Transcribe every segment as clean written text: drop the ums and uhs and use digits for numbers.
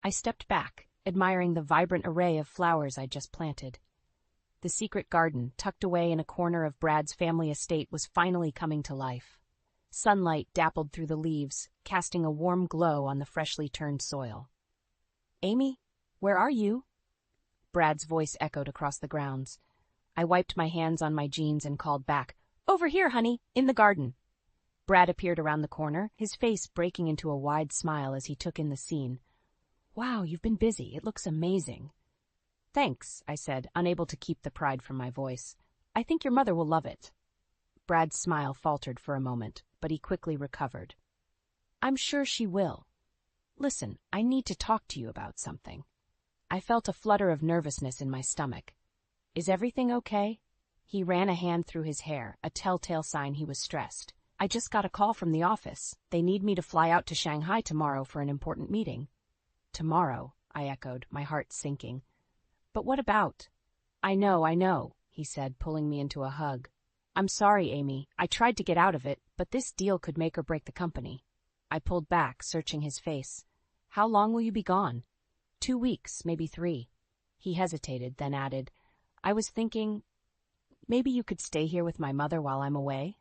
I stepped back, admiring the vibrant array of flowers I'd just planted. The secret garden, tucked away in a corner of Brad's family estate, was finally coming to life. Sunlight dappled through the leaves, casting a warm glow on the freshly turned soil. "Amy, where are you?" Brad's voice echoed across the grounds. I wiped my hands on my jeans and called back, "Over here, honey, in the garden." Brad appeared around the corner, his face breaking into a wide smile as he took in the scene. "Wow, you've been busy. It looks amazing." "Thanks," I said, unable to keep the pride from my voice. "I think your mother will love it." Brad's smile faltered for a moment, but he quickly recovered. "I'm sure she will. Listen, I need to talk to you about something." I felt a flutter of nervousness in my stomach. "Is everything okay?" He ran a hand through his hair, a telltale sign he was stressed. "I just got a call from the office. They need me to fly out to Shanghai tomorrow for an important meeting." "Tomorrow," I echoed, my heart sinking. "But what about?" I know, he said, pulling me into a hug. "I'm sorry, Amy. I tried to get out of it, but this deal could make or break the company." I pulled back, searching his face. "How long will you be gone?" 2 weeks, maybe 3. He hesitated, then added, "I was thinking, maybe you could stay here with my mother while I'm away?"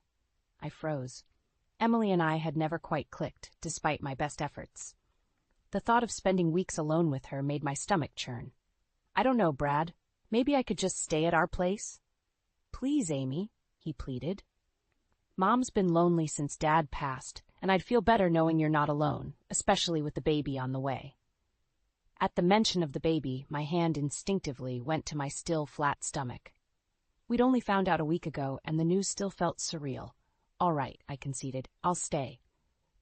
I froze. Emily and I had never quite clicked, despite my best efforts. The thought of spending weeks alone with her made my stomach churn. "I don't know, Brad. Maybe I could just stay at our place?" "Please, Amy," he pleaded. "Mom's been lonely since Dad passed, and I'd feel better knowing you're not alone, especially with the baby on the way." At the mention of the baby, my hand instinctively went to my still flat stomach. We'd only found out a week ago, and the news still felt surreal. "All right," I conceded. "I'll stay."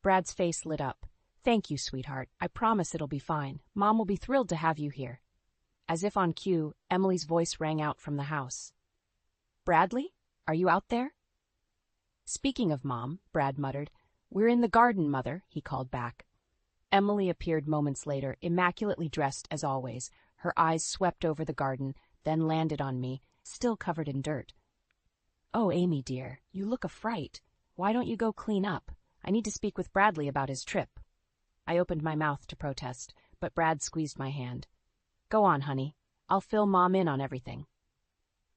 Brad's face lit up. "Thank you, sweetheart. I promise it'll be fine. Mom will be thrilled to have you here." As if on cue, Emily's voice rang out from the house. "Bradley? Are you out there?" "Speaking of Mom," Brad muttered. "We're in the garden, Mother," he called back. Emily appeared moments later, immaculately dressed as always. Her eyes swept over the garden, then landed on me, still covered in dirt. "Oh, Amy, dear, you look a fright. Why don't you go clean up? I need to speak with Bradley about his trip." I opened my mouth to protest, but Brad squeezed my hand. "Go on, honey. I'll fill Mom in on everything."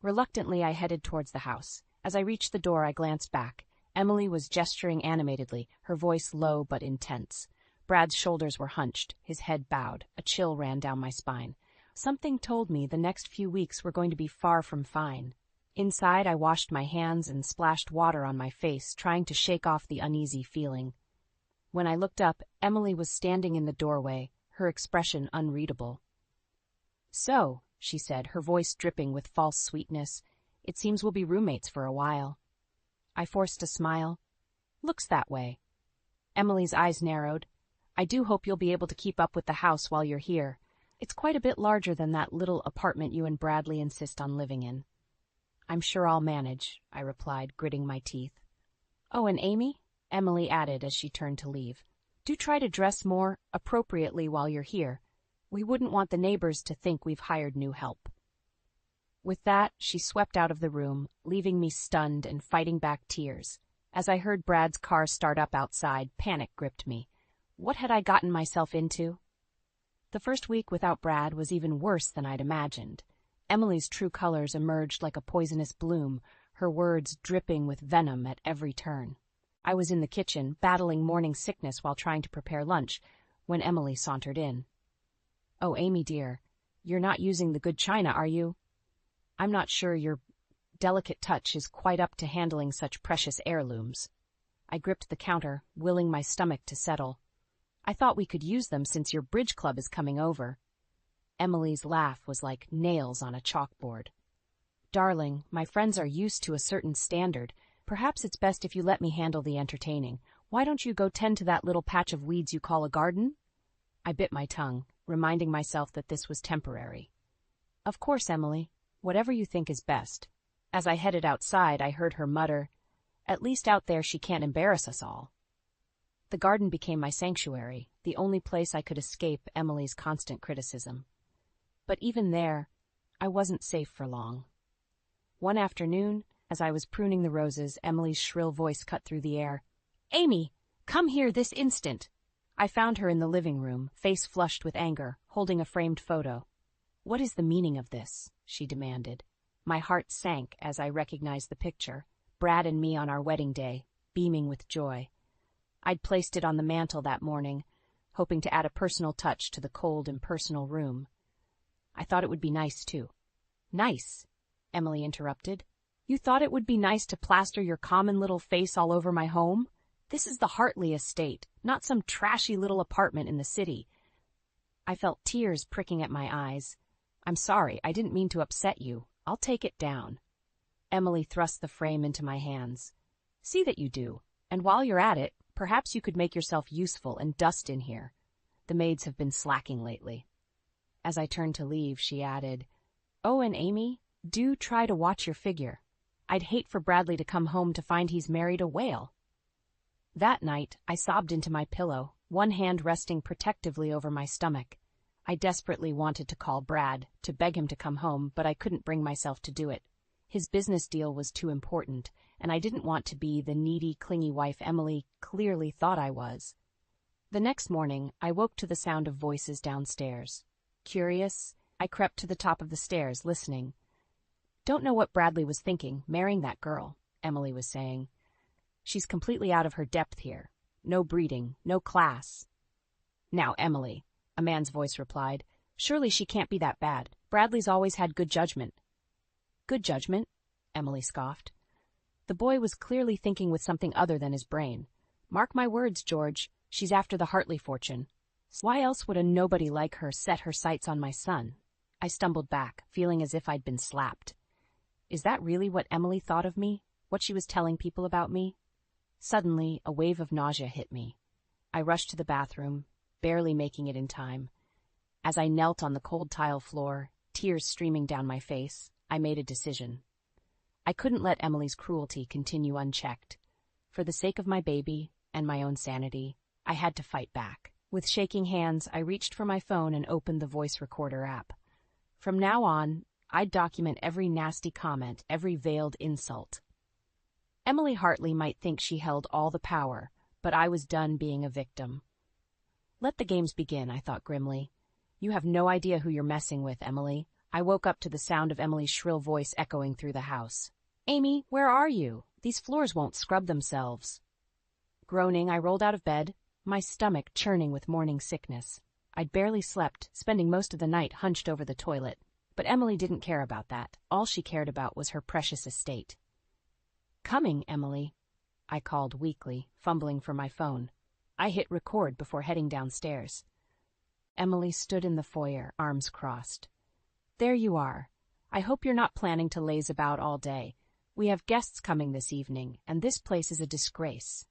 Reluctantly, I headed towards the house. As I reached the door, I glanced back. Emily was gesturing animatedly, her voice low but intense. Brad's shoulders were hunched, his head bowed. A chill ran down my spine. Something told me the next few weeks were going to be far from fine. Inside, I washed my hands and splashed water on my face, trying to shake off the uneasy feeling. When I looked up, Emily was standing in the doorway, her expression unreadable. "So," she said, her voice dripping with false sweetness, "it seems we'll be roommates for a while." I forced a smile. "Looks that way." Emily's eyes narrowed. "I do hope you'll be able to keep up with the house while you're here. It's quite a bit larger than that little apartment you and Bradley insist on living in." "I'm sure I'll manage," I replied, gritting my teeth. "Oh, and Amy," Emily added as she turned to leave, "do try to dress more appropriately while you're here. We wouldn't want the neighbors to think we've hired new help." With that, she swept out of the room, leaving me stunned and fighting back tears. As I heard Brad's car start up outside, panic gripped me. What had I gotten myself into? The first week without Brad was even worse than I'd imagined. Emily's true colors emerged like a poisonous bloom, her words dripping with venom at every turn. I was in the kitchen, battling morning sickness while trying to prepare lunch, when Emily sauntered in. "Oh, Amy dear, you're not using the good china, are you? I'm not sure your delicate touch is quite up to handling such precious heirlooms." I gripped the counter, willing my stomach to settle. "I thought we could use them since your bridge club is coming over." Emily's laugh was like nails on a chalkboard. "Darling, my friends are used to a certain standard. Perhaps it's best if you let me handle the entertaining. Why don't you go tend to that little patch of weeds you call a garden?" I bit my tongue, reminding myself that this was temporary. "Of course, Emily. Whatever you think is best." As I headed outside, I heard her mutter, "At least out there she can't embarrass us all." The garden became my sanctuary, the only place I could escape Emily's constant criticism. But even there, I wasn't safe for long. One afternoon, as I was pruning the roses, Emily's shrill voice cut through the air. "Amy, come here this instant." I found her in the living room, face flushed with anger, holding a framed photo. "What is the meaning of this?" she demanded. My heart sank as I recognized the picture, Brad and me on our wedding day, beaming with joy. I'd placed it on the mantel that morning, hoping to add a personal touch to the cold, impersonal room. I thought it would be nice, too. "Nice?" Emily interrupted. "You thought it would be nice to plaster your common little face all over my home? This is the Hartley estate, not some trashy little apartment in the city." I felt tears pricking at my eyes. "I'm sorry, I didn't mean to upset you. I'll take it down." Emily thrust the frame into my hands. "See that you do, and while you're at it, perhaps you could make yourself useful and dust in here. The maids have been slacking lately." As I turned to leave, she added, "Oh, and Amy, do try to watch your figure. I'd hate for Bradley to come home to find he's married a whale." That night, I sobbed into my pillow, one hand resting protectively over my stomach. I desperately wanted to call Brad, to beg him to come home, but I couldn't bring myself to do it. His business deal was too important, and I didn't want to be the needy, clingy wife Emily clearly thought I was. The next morning, I woke to the sound of voices downstairs. Curious, I crept to the top of the stairs, listening. "Don't know what Bradley was thinking, marrying that girl," Emily was saying. "She's completely out of her depth here. No breeding, no class." "Now, Emily," a man's voice replied, "surely she can't be that bad. Bradley's always had good judgment." "Good judgment?" Emily scoffed. The boy was clearly thinking with something other than his brain. "Mark my words, George, she's after the Hartley fortune. Why else would a nobody like her set her sights on my son?" I stumbled back, feeling as if I'd been slapped. Is that really what Emily thought of me? What she was telling people about me? Suddenly, a wave of nausea hit me. I rushed to the bathroom, barely making it in time. As I knelt on the cold tile floor, tears streaming down my face, I made a decision. I couldn't let Emily's cruelty continue unchecked. For the sake of my baby and my own sanity, I had to fight back. With shaking hands, I reached for my phone and opened the voice recorder app. From now on, I'd document every nasty comment, every veiled insult. Emily Hartley might think she held all the power, but I was done being a victim. "Let the games begin," I thought grimly. "You have no idea who you're messing with, Emily." I woke up to the sound of Emily's shrill voice echoing through the house. "Amy, where are you? These floors won't scrub themselves." Groaning, I rolled out of bed, my stomach churning with morning sickness. I'd barely slept, spending most of the night hunched over the toilet. But Emily didn't care about that. All she cared about was her precious estate. "Coming, Emily," I called weakly, fumbling for my phone. I hit record before heading downstairs. Emily stood in the foyer, arms crossed. "There you are. I hope you're not planning to laze about all day. We have guests coming this evening, and this place is a disgrace."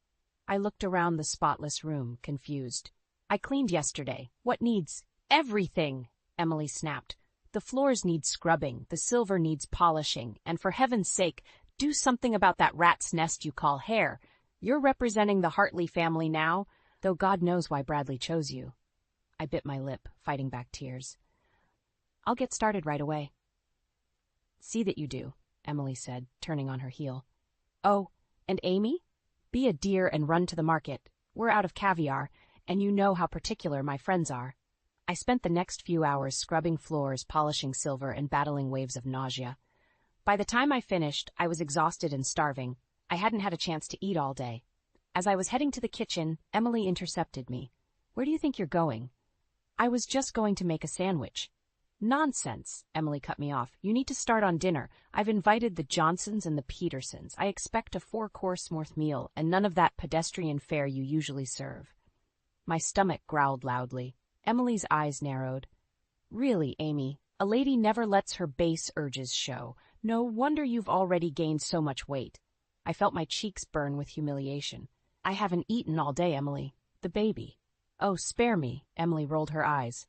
I looked around the spotless room, confused. "I cleaned yesterday. What needs?" "Everything," Emily snapped. "The floors need scrubbing, the silver needs polishing, and for heaven's sake, do something about that rat's nest you call hair. You're representing the Hartley family now, though God knows why Bradley chose you." I bit my lip, fighting back tears. "I'll get started right away." "See that you do," Emily said, turning on her heel. "Oh, and Amy? Be a dear and run to the market. We're out of caviar, and you know how particular my friends are." I spent the next few hours scrubbing floors, polishing silver, and battling waves of nausea. By the time I finished, I was exhausted and starving. I hadn't had a chance to eat all day. As I was heading to the kitchen, Emily intercepted me. "Where do you think you're going?" "I was just going to make a sandwich." "Nonsense," Emily cut me off. "You need to start on dinner. I've invited the Johnsons and the Petersons. I expect a 4-course worth meal, and none of that pedestrian fare you usually serve." My stomach growled loudly. Emily's eyes narrowed. "Really, Amy, a lady never lets her base urges show. No wonder you've already gained so much weight." I felt my cheeks burn with humiliation. "I haven't eaten all day, Emily. The baby." "Oh, spare me," Emily rolled her eyes.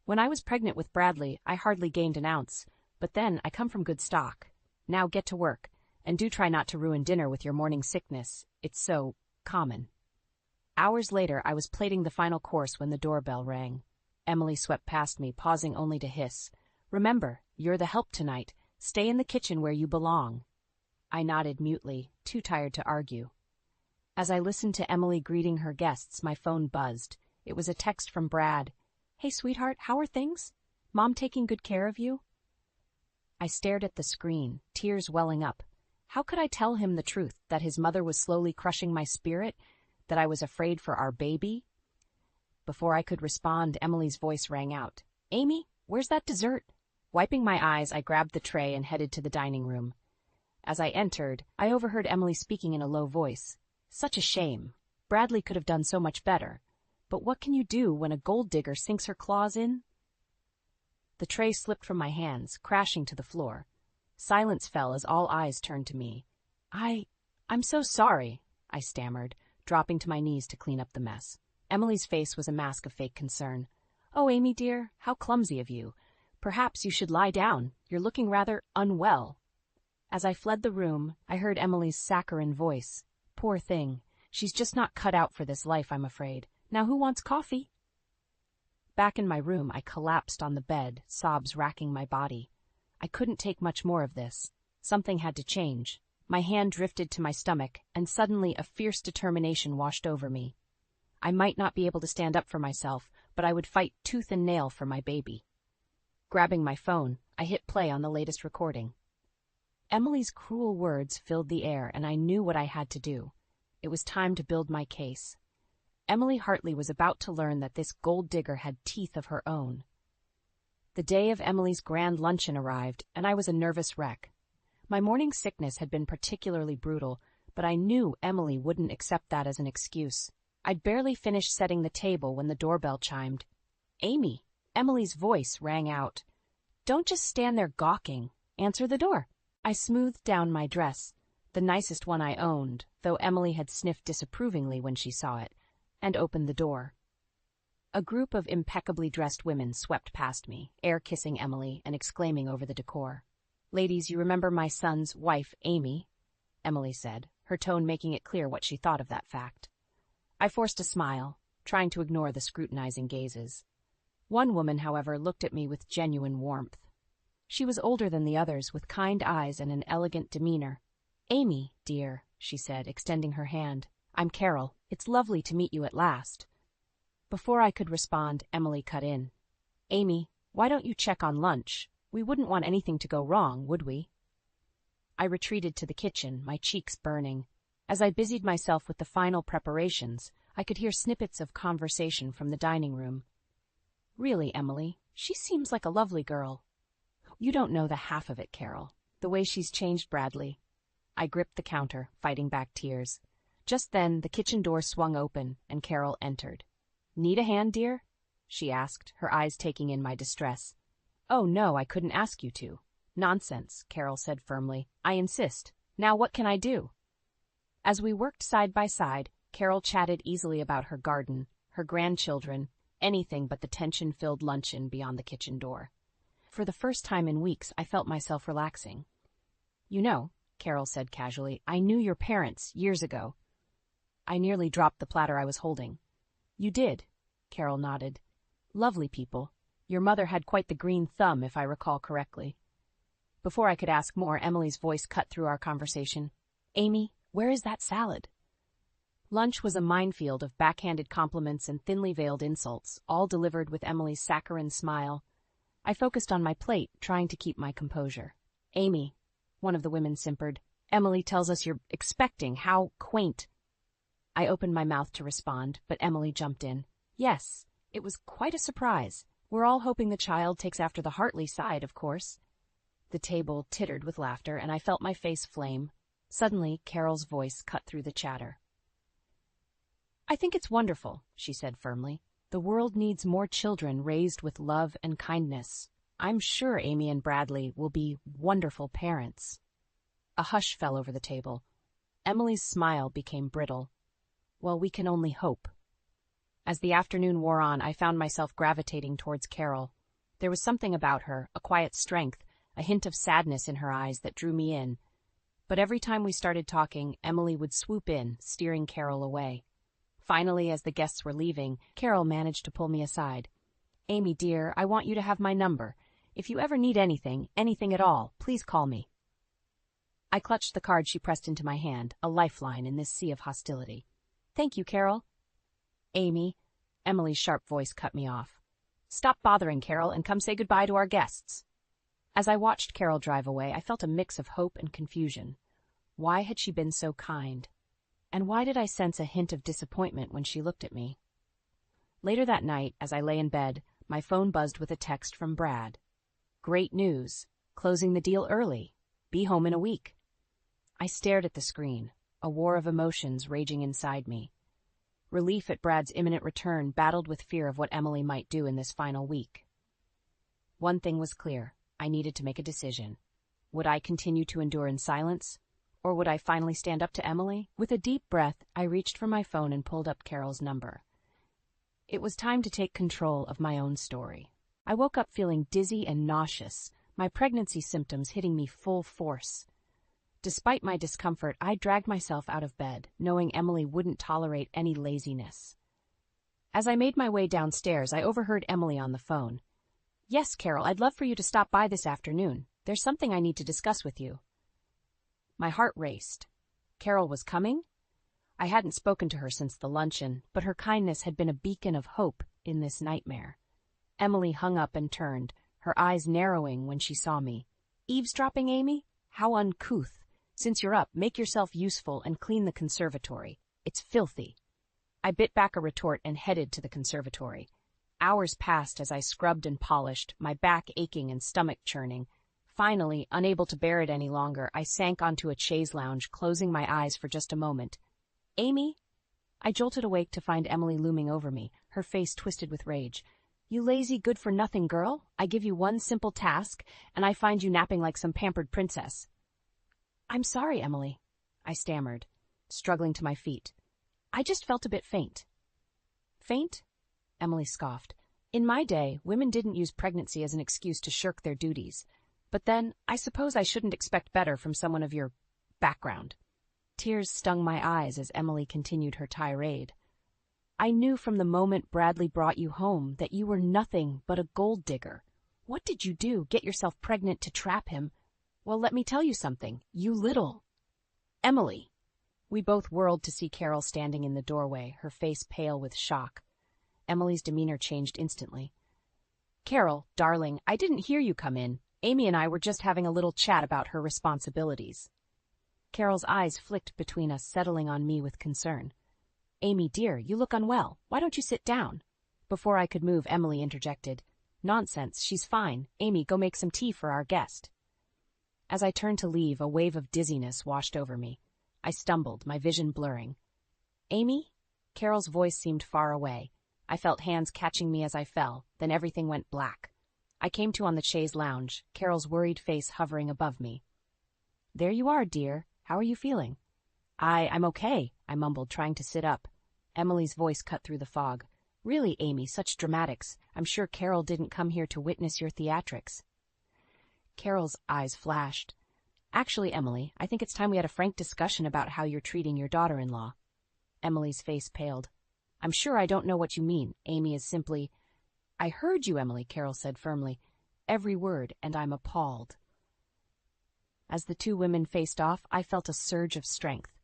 "When I was pregnant with Bradley, I hardly gained an ounce. But then I come from good stock. Now get to work, and do try not to ruin dinner with your morning sickness. It's so common." Hours later, I was plating the final course when the doorbell rang. Emily swept past me, pausing only to hiss, "Remember, you're the help tonight. Stay in the kitchen where you belong." I nodded mutely, too tired to argue. As I listened to Emily greeting her guests, my phone buzzed. It was a text from Brad. "Hey, sweetheart, how are things? Mom taking good care of you?" I stared at the screen, tears welling up. How could I tell him the truth, that his mother was slowly crushing my spirit, that I was afraid for our baby? Before I could respond, Emily's voice rang out. "Amy, where's that dessert?" Wiping my eyes, I grabbed the tray and headed to the dining room. As I entered, I overheard Emily speaking in a low voice. "Such a shame. Bradley could have done so much better. But what can you do when a gold digger sinks her claws in?" The tray slipped from my hands, crashing to the floor. Silence fell as all eyes turned to me. I'm so sorry," I stammered, dropping to my knees to clean up the mess. Emily's face was a mask of fake concern. "Oh, Amy dear, how clumsy of you. Perhaps you should lie down. You're looking rather unwell." As I fled the room, I heard Emily's saccharine voice. "Poor thing. She's just not cut out for this life, I'm afraid. Now who wants coffee?" Back in my room, I collapsed on the bed, sobs racking my body. I couldn't take much more of this. Something had to change. My hand drifted to my stomach, and suddenly a fierce determination washed over me. I might not be able to stand up for myself, but I would fight tooth and nail for my baby. Grabbing my phone, I hit play on the latest recording. Emily's cruel words filled the air, and I knew what I had to do. It was time to build my case. Emily Hartley was about to learn that this gold digger had teeth of her own. The day of Emily's grand luncheon arrived, and I was a nervous wreck. My morning sickness had been particularly brutal, but I knew Emily wouldn't accept that as an excuse. I'd barely finished setting the table when the doorbell chimed. "Amy," Emily's voice rang out. "Don't just stand there gawking. Answer the door." I smoothed down my dress, the nicest one I owned, though Emily had sniffed disapprovingly when she saw it, and opened the door. A group of impeccably dressed women swept past me, air-kissing Emily and exclaiming over the decor. "Ladies, you remember my son's wife, Amy," Emily said, her tone making it clear what she thought of that fact. I forced a smile, trying to ignore the scrutinizing gazes. One woman, however, looked at me with genuine warmth. She was older than the others, with kind eyes and an elegant demeanor. "Amy, dear," she said, extending her hand. "I'm Carol. It's lovely to meet you at last." Before I could respond, Emily cut in. "Amy, why don't you check on lunch? We wouldn't want anything to go wrong, would we?" I retreated to the kitchen, my cheeks burning. As I busied myself with the final preparations, I could hear snippets of conversation from the dining room. "Really, Emily, she seems like a lovely girl." "You don't know the half of it, Carol. The way she's changed Bradley." I gripped the counter, fighting back tears. Just then, the kitchen door swung open, and Carol entered. "Need a hand, dear?" she asked, her eyes taking in my distress. "Oh, no, I couldn't ask you to." "Nonsense," Carol said firmly. "I insist. Now what can I do?" As we worked side by side, Carol chatted easily about her garden, her grandchildren, anything but the tension-filled luncheon beyond the kitchen door. For the first time in weeks, I felt myself relaxing. "You know," Carol said casually, "I knew your parents years ago." I nearly dropped the platter I was holding. "You did," Carol nodded. "Lovely people. Your mother had quite the green thumb, if I recall correctly." Before I could ask more, Emily's voice cut through our conversation. "Amy, where is that salad?" Lunch was a minefield of backhanded compliments and thinly veiled insults, all delivered with Emily's saccharine smile. I focused on my plate, trying to keep my composure. "Amy," one of the women simpered, "Emily tells us you're expecting. How quaint." I opened my mouth to respond, but Emily jumped in. "Yes, it was quite a surprise. We're all hoping the child takes after the Hartley side, of course." The table tittered with laughter, and I felt my face flame. Suddenly, Carol's voice cut through the chatter. "I think it's wonderful," she said firmly. "The world needs more children raised with love and kindness. I'm sure Amy and Bradley will be wonderful parents." A hush fell over the table. Emily's smile became brittle. "Well, we can only hope." As the afternoon wore on, I found myself gravitating towards Carol. There was something about her, a quiet strength, a hint of sadness in her eyes that drew me in. But every time we started talking, Emily would swoop in, steering Carol away. Finally, as the guests were leaving, Carol managed to pull me aside. "Amy, dear, I want you to have my number. If you ever need anything, anything at all, please call me." I clutched the card she pressed into my hand, a lifeline in this sea of hostility. "Thank you, Carol." "Amy, Emily's sharp voice cut me off. "Stop bothering, Carol, and come say goodbye to our guests." As I watched Carol drive away, I felt a mix of hope and confusion. Why had she been so kind? And why did I sense a hint of disappointment when she looked at me? Later that night, as I lay in bed, my phone buzzed with a text from Brad. "Great news. Closing the deal early. Be home in a week." I stared at the screen, a war of emotions raging inside me. Relief at Brad's imminent return battled with fear of what Emily might do in this final week. One thing was clear. I needed to make a decision. Would I continue to endure in silence, or would I finally stand up to Emily? With a deep breath, I reached for my phone and pulled up Carol's number. It was time to take control of my own story. I woke up feeling dizzy and nauseous, my pregnancy symptoms hitting me full force. Despite my discomfort, I dragged myself out of bed, knowing Emily wouldn't tolerate any laziness. As I made my way downstairs, I overheard Emily on the phone. "Yes, Carol, I'd love for you to stop by this afternoon. There's something I need to discuss with you." My heart raced. Carol was coming? I hadn't spoken to her since the luncheon, but her kindness had been a beacon of hope in this nightmare. Emily hung up and turned, her eyes narrowing when she saw me. "Eavesdropping, Amy? How uncouth. Since you're up, make yourself useful and clean the conservatory. It's filthy." I bit back a retort and headed to the conservatory. Hours passed as I scrubbed and polished, my back aching and stomach churning. Finally, unable to bear it any longer, I sank onto a chaise lounge, closing my eyes for just a moment. "Amy?" I jolted awake to find Emily looming over me, her face twisted with rage. "You lazy, good-for-nothing girl. I give you one simple task, and I find you napping like some pampered princess." "I'm sorry, Emily," I stammered, struggling to my feet. "I just felt a bit faint." "Faint?" Emily scoffed. "In my day, women didn't use pregnancy as an excuse to shirk their duties. But then, I suppose I shouldn't expect better from someone of your background." Tears stung my eyes as Emily continued her tirade. "I knew from the moment Bradley brought you home that you were nothing but a gold digger. What did you do? Get yourself pregnant to trap him? Well, let me tell you something. You little..." "Emily!" We both whirled to see Carol standing in the doorway, her face pale with shock. Emily's demeanor changed instantly. "Carol, darling, I didn't hear you come in. Amy and I were just having a little chat about her responsibilities." Carol's eyes flicked between us, settling on me with concern. "Amy, dear, you look unwell. Why don't you sit down?" Before I could move, Emily interjected. "Nonsense, she's fine. Amy, go make some tea for our guest." As I turned to leave, a wave of dizziness washed over me. I stumbled, my vision blurring. "Amy?" Carol's voice seemed far away. I felt hands catching me as I fell, then everything went black. I came to on the chaise lounge, Carol's worried face hovering above me. "There you are, dear. How are you feeling?" I'm okay," I mumbled, trying to sit up. Emily's voice cut through the fog. "Really, Amy, such dramatics. I'm sure Carol didn't come here to witness your theatrics." Carol's eyes flashed. "Actually, Emily, I think it's time we had a frank discussion about how you're treating your daughter-in-law." Emily's face paled. "I'm sure I don't know what you mean. Amy is simply..." "I heard you, Emily," Carol said firmly. "Every word, and I'm appalled." As the two women faced off, I felt a surge of strength.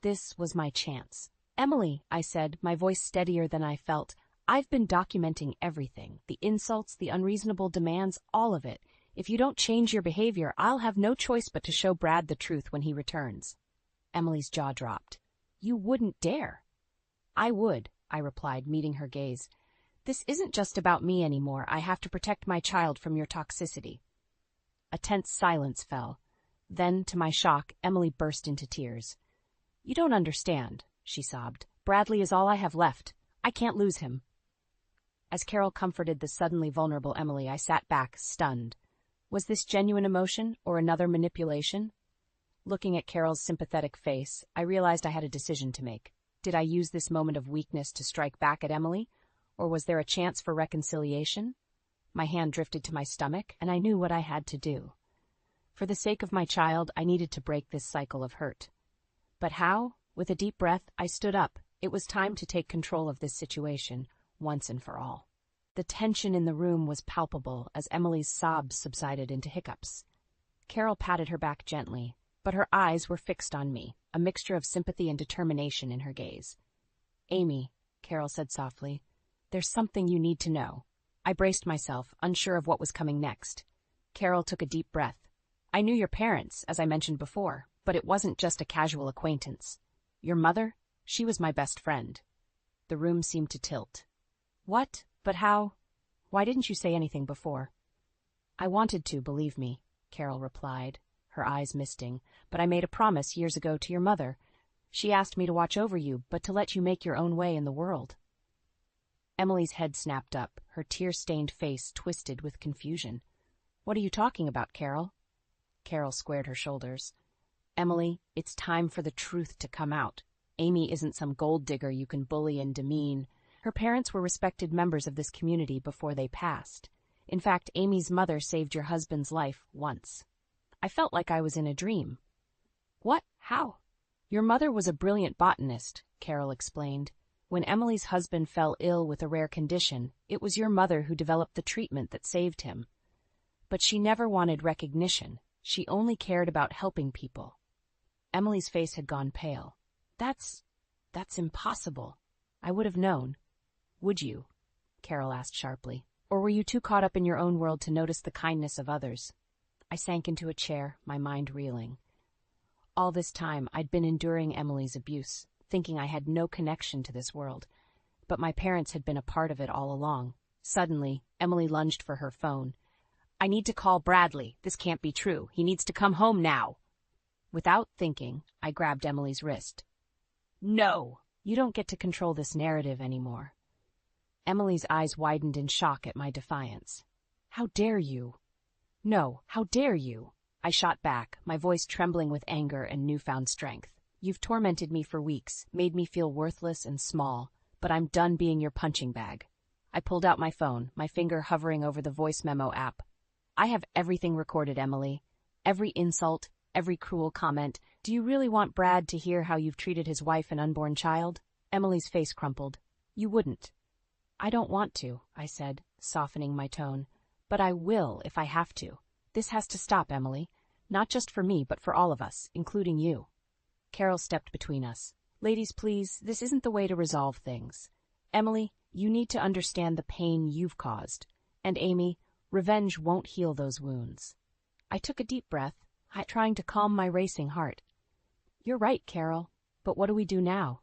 This was my chance. "Emily," I said, my voice steadier than I felt, "I've been documenting everything. The insults, the unreasonable demands, all of it. If you don't change your behavior, I'll have no choice but to show Brad the truth when he returns." Emily's jaw dropped. "You wouldn't dare." "I would," I replied, meeting her gaze. "This isn't just about me anymore. I have to protect my child from your toxicity." A tense silence fell. Then, to my shock, Emily burst into tears. "You don't understand," she sobbed. "Bradley is all I have left. I can't lose him." As Carol comforted the suddenly vulnerable Emily, I sat back, stunned. Was this genuine emotion or another manipulation? Looking at Carol's sympathetic face, I realized I had a decision to make. Did I use this moment of weakness to strike back at Emily, or was there a chance for reconciliation? My hand drifted to my stomach, and I knew what I had to do. For the sake of my child, I needed to break this cycle of hurt. But how? With a deep breath, I stood up. It was time to take control of this situation, once and for all. The tension in the room was palpable as Emily's sobs subsided into hiccups. Carol patted her back gently, but her eyes were fixed on me, a mixture of sympathy and determination in her gaze. "Amy," Carol said softly, There's something you need to know. I braced myself, unsure of what was coming next. Carol took a deep breath. I knew your parents, as I mentioned before, but it wasn't just a casual acquaintance. Your mother? She was my best friend. The room seemed to tilt. What? But how? Why didn't you say anything before? I wanted to, believe me, Carol replied, her eyes misting, but I made a promise years ago to your mother. She asked me to watch over you, but to let you make your own way in the world. Emily's head snapped up, her tear-stained face twisted with confusion. What are you talking about, Carol? Carol squared her shoulders. Emily, it's time for the truth to come out. Amy isn't some gold digger you can bully and demean. Her parents were respected members of this community before they passed. In fact, Amy's mother saved your husband's life once. I felt like I was in a dream. What? How? Your mother was a brilliant botanist, Carol explained. When Emily's husband fell ill with a rare condition, it was your mother who developed the treatment that saved him. But she never wanted recognition. She only cared about helping people. Emily's face had gone pale. That's impossible. I would have known. Would you? Carol asked sharply. Or were you too caught up in your own world to notice the kindness of others? I sank into a chair, my mind reeling. All this time, I'd been enduring Emily's abuse, thinking I had no connection to this world. But my parents had been a part of it all along. Suddenly, Emily lunged for her phone. I need to call Bradley. This can't be true. He needs to come home now. Without thinking, I grabbed Emily's wrist. No! You don't get to control this narrative anymore. Emily's eyes widened in shock at my defiance. How dare you? No, how dare you? I shot back, my voice trembling with anger and newfound strength. You've tormented me for weeks, made me feel worthless and small, but I'm done being your punching bag. I pulled out my phone, my finger hovering over the voice memo app. I have everything recorded, Emily. Every insult, every cruel comment. Do you really want Brad to hear how you've treated his wife and unborn child? Emily's face crumpled. You wouldn't. I don't want to, I said, softening my tone. But I will if I have to. This has to stop, Emily. Not just for me, but for all of us, including you. Carol stepped between us. Ladies, please, this isn't the way to resolve things. Emily, you need to understand the pain you've caused. And Amy, revenge won't heal those wounds. I took a deep breath, trying to calm my racing heart. You're right, Carol, but what do we do now?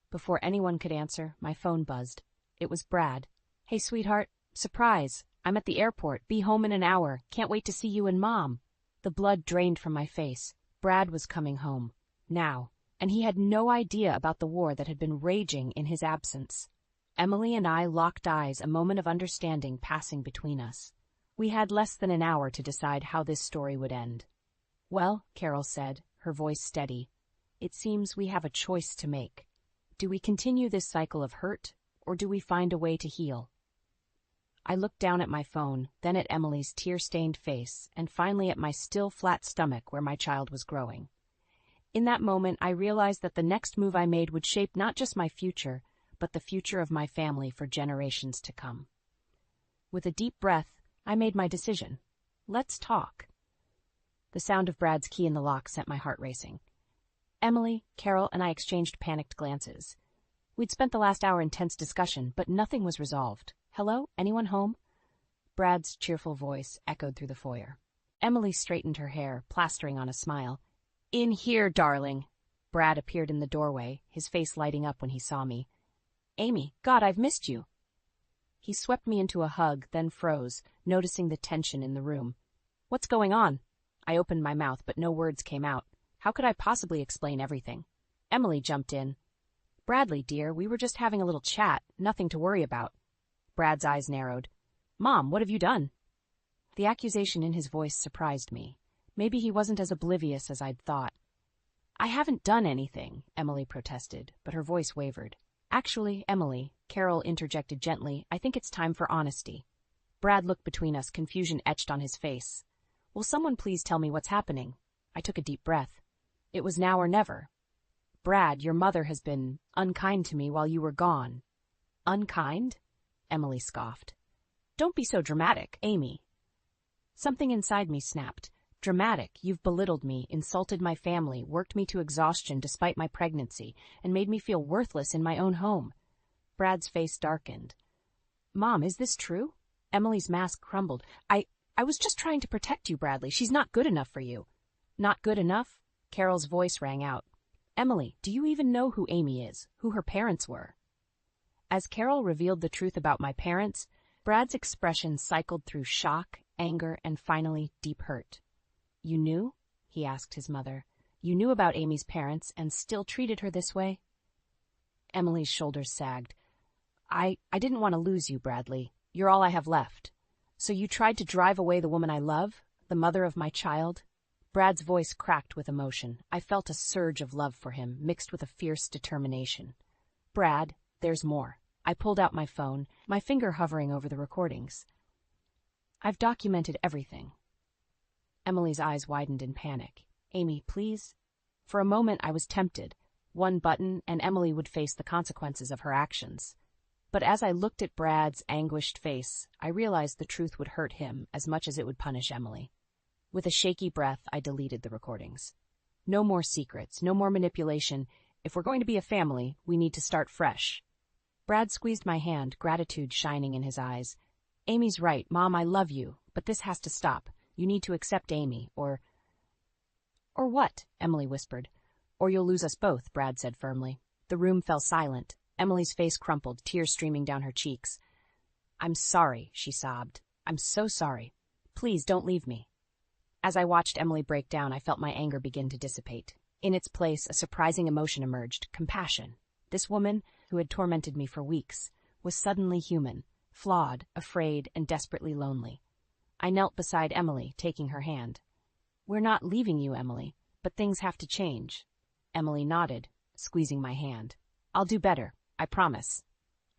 Before anyone could answer, my phone buzzed. It was Brad. Hey, sweetheart, surprise. I'm at the airport. Be home in an hour. Can't wait to see you and Mom. The blood drained from my face. Brad was coming home. Now. And he had no idea about the war that had been raging in his absence. Emily and I locked eyes, a moment of understanding passing between us. We had less than an hour to decide how this story would end. Well, Carol said, her voice steady, it seems we have a choice to make. Do we continue this cycle of hurt, or do we find a way to heal? I looked down at my phone, then at Emily's tear-stained face, and finally at my still flat stomach where my child was growing. In that moment, I realized that the next move I made would shape not just my future, but the future of my family for generations to come. With a deep breath, I made my decision. Let's talk. The sound of Brad's key in the lock sent my heart racing. Emily, Carol, and I exchanged panicked glances. We'd spent the last hour in tense discussion, but nothing was resolved. Hello? Anyone home? Brad's cheerful voice echoed through the foyer. Emily straightened her hair, plastering on a smile. In here, darling. Brad appeared in the doorway, his face lighting up when he saw me. Amy, God, I've missed you. He swept me into a hug, then froze, noticing the tension in the room. What's going on? I opened my mouth, but no words came out. How could I possibly explain everything? Emily jumped in. Bradley, dear, we were just having a little chat, nothing to worry about. Brad's eyes narrowed. Mom, what have you done? The accusation in his voice surprised me. Maybe he wasn't as oblivious as I'd thought. I haven't done anything, Emily protested, but her voice wavered. Actually, Emily, Carol interjected gently, I think it's time for honesty. Brad looked between us, confusion etched on his face. Will someone please tell me what's happening? I took a deep breath. It was now or never. Brad, your mother has been unkind to me while you were gone. Unkind? Emily scoffed. Don't be so dramatic, Amy. Something inside me snapped. Dramatic, you've belittled me, insulted my family, worked me to exhaustion despite my pregnancy, and made me feel worthless in my own home. Brad's face darkened. Mom, is this true? Emily's mask crumbled. I was just trying to protect you, Bradley. She's not good enough for you. Not good enough? Carol's voice rang out. Emily, do you even know who Amy is, who her parents were? As Carol revealed the truth about my parents, Brad's expression cycled through shock, anger, and finally deep hurt. You knew? He asked his mother. You knew about Amy's parents and still treated her this way? Emily's shoulders sagged. I didn't want to lose you, Bradley. You're all I have left. So you tried to drive away the woman I love, the mother of my child? Brad's voice cracked with emotion. I felt a surge of love for him, mixed with a fierce determination. Brad, there's more. I pulled out my phone, my finger hovering over the recordings. I've documented everything. Emily's eyes widened in panic. Amy, please? For a moment I was tempted. One button, and Emily would face the consequences of her actions. But as I looked at Brad's anguished face, I realized the truth would hurt him as much as it would punish Emily. With a shaky breath, I deleted the recordings. No more secrets, no more manipulation. If we're going to be a family, we need to start fresh. Brad squeezed my hand, gratitude shining in his eyes. Amy's right, Mom, I love you, but this has to stop. You need to accept Amy, or what? Emily whispered. Or you'll lose us both, Brad said firmly. The room fell silent. Emily's face crumpled, tears streaming down her cheeks. I'm sorry, she sobbed. I'm so sorry. Please don't leave me. As I watched Emily break down, I felt my anger begin to dissipate. In its place, a surprising emotion emerged, compassion. This woman, who had tormented me for weeks, was suddenly human, flawed, afraid, and desperately lonely. I knelt beside Emily, taking her hand. We're not leaving you, Emily, but things have to change. Emily nodded, squeezing my hand. I'll do better, I promise.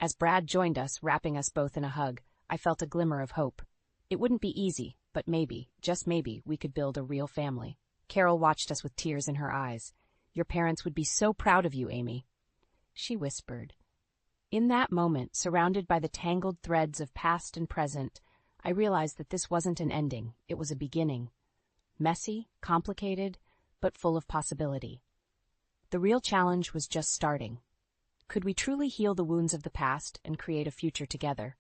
As Brad joined us, wrapping us both in a hug, I felt a glimmer of hope. It wouldn't be easy, but maybe, just maybe, we could build a real family. Carol watched us with tears in her eyes. Your parents would be so proud of you, Amy, she whispered. In that moment, surrounded by the tangled threads of past and present, I realized that this wasn't an ending, it was a beginning. Messy, complicated, but full of possibility. The real challenge was just starting. Could we truly heal the wounds of the past and create a future together?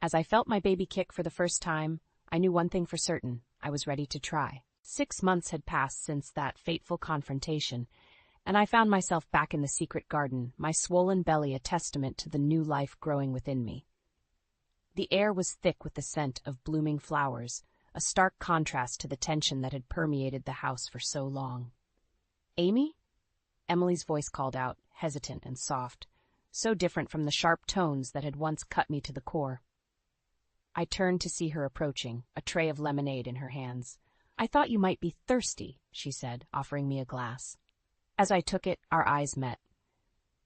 As I felt my baby kick for the first time, I knew one thing for certain. I was ready to try. 6 months had passed since that fateful confrontation, and I found myself back in the secret garden, my swollen belly a testament to the new life growing within me. The air was thick with the scent of blooming flowers, a stark contrast to the tension that had permeated the house for so long. Amy? Emily's voice called out, hesitant and soft, so different from the sharp tones that had once cut me to the core. I turned to see her approaching, a tray of lemonade in her hands. I thought you might be thirsty, she said, offering me a glass. As I took it, our eyes met.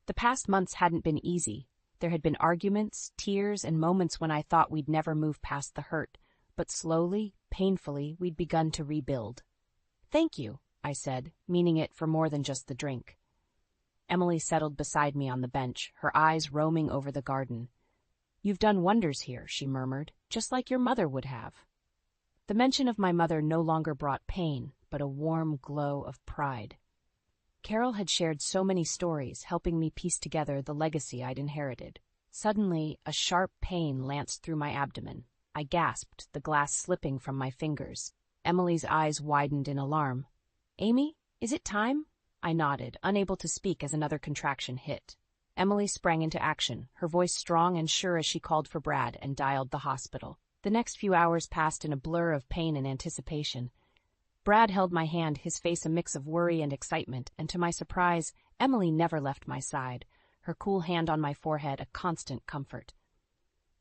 The past months hadn't been easy. There had been arguments, tears, and moments when I thought we'd never move past the hurt, but slowly, painfully, we'd begun to rebuild. Thank you, I said, meaning it for more than just the drink. Emily settled beside me on the bench, her eyes roaming over the garden. You've done wonders here, she murmured, just like your mother would have. The mention of my mother no longer brought pain, but a warm glow of pride. Carol had shared so many stories, helping me piece together the legacy I'd inherited. Suddenly, a sharp pain lanced through my abdomen. I gasped, the glass slipping from my fingers. Emily's eyes widened in alarm. Amy, is it time? I nodded, unable to speak as another contraction hit. Emily sprang into action, her voice strong and sure as she called for Brad and dialed the hospital. The next few hours passed in a blur of pain and anticipation. Brad held my hand, his face a mix of worry and excitement, and to my surprise, Emily never left my side, her cool hand on my forehead a constant comfort.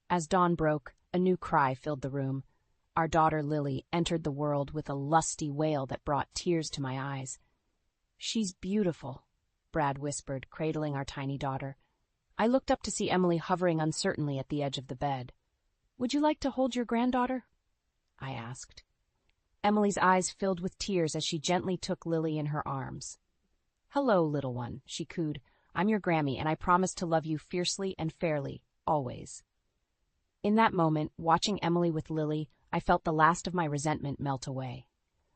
As dawn broke, a new cry filled the room. Our daughter Lily entered the world with a lusty wail that brought tears to my eyes. She's beautiful, Brad whispered, cradling our tiny daughter. I looked up to see Emily hovering uncertainly at the edge of the bed. Would you like to hold your granddaughter? I asked. Emily's eyes filled with tears as she gently took Lily in her arms. Hello, little one, she cooed. I'm your Grammy, and I promise to love you fiercely and fairly, always. In that moment, watching Emily with Lily, I felt the last of my resentment melt away.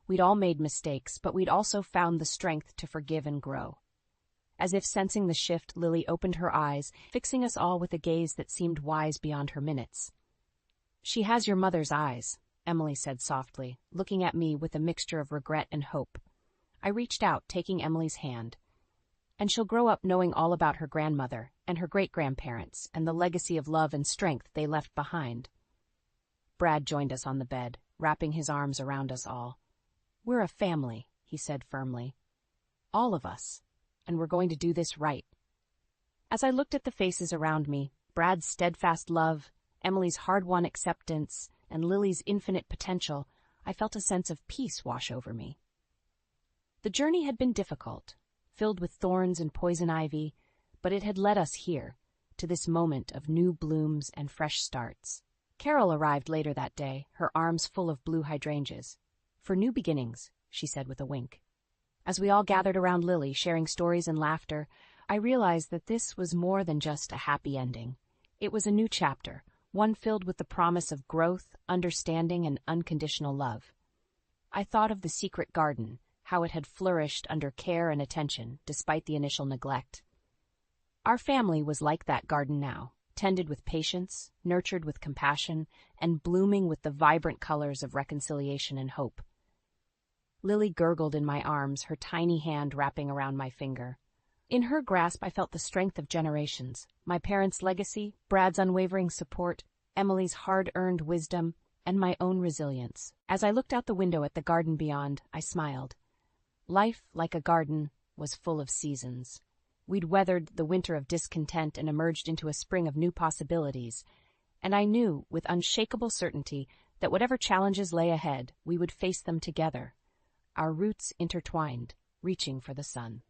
We'd all made mistakes, but we'd also found the strength to forgive and grow. As if sensing the shift, Lily opened her eyes, fixing us all with a gaze that seemed wise beyond her minutes. "She has your mother's eyes," Emily said softly, looking at me with a mixture of regret and hope. I reached out, taking Emily's hand. "And she'll grow up knowing all about her grandmother and her great-grandparents and the legacy of love and strength they left behind." Brad joined us on the bed, wrapping his arms around us all. "We're a family," he said firmly. "All of us. And we're going to do this right." As I looked at the faces around me, Brad's steadfast love, Emily's hard-won acceptance, and Lily's infinite potential, I felt a sense of peace wash over me. The journey had been difficult, filled with thorns and poison ivy, but it had led us here, to this moment of new blooms and fresh starts. Carol arrived later that day, her arms full of blue hydrangeas. "For new beginnings," she said with a wink. As we all gathered around Lily, sharing stories and laughter, I realized that this was more than just a happy ending. It was a new chapter, one filled with the promise of growth, understanding, and unconditional love. I thought of the secret garden, how it had flourished under care and attention, despite the initial neglect. Our family was like that garden now, tended with patience, nurtured with compassion, and blooming with the vibrant colors of reconciliation and hope. Lily gurgled in my arms, her tiny hand wrapping around my finger. In her grasp I felt the strength of generations, my parents' legacy, Brad's unwavering support, Emily's hard-earned wisdom, and my own resilience. As I looked out the window at the garden beyond, I smiled. Life, like a garden, was full of seasons. We'd weathered the winter of discontent and emerged into a spring of new possibilities, and I knew, with unshakable certainty, that whatever challenges lay ahead, we would face them together, our roots intertwined, reaching for the sun.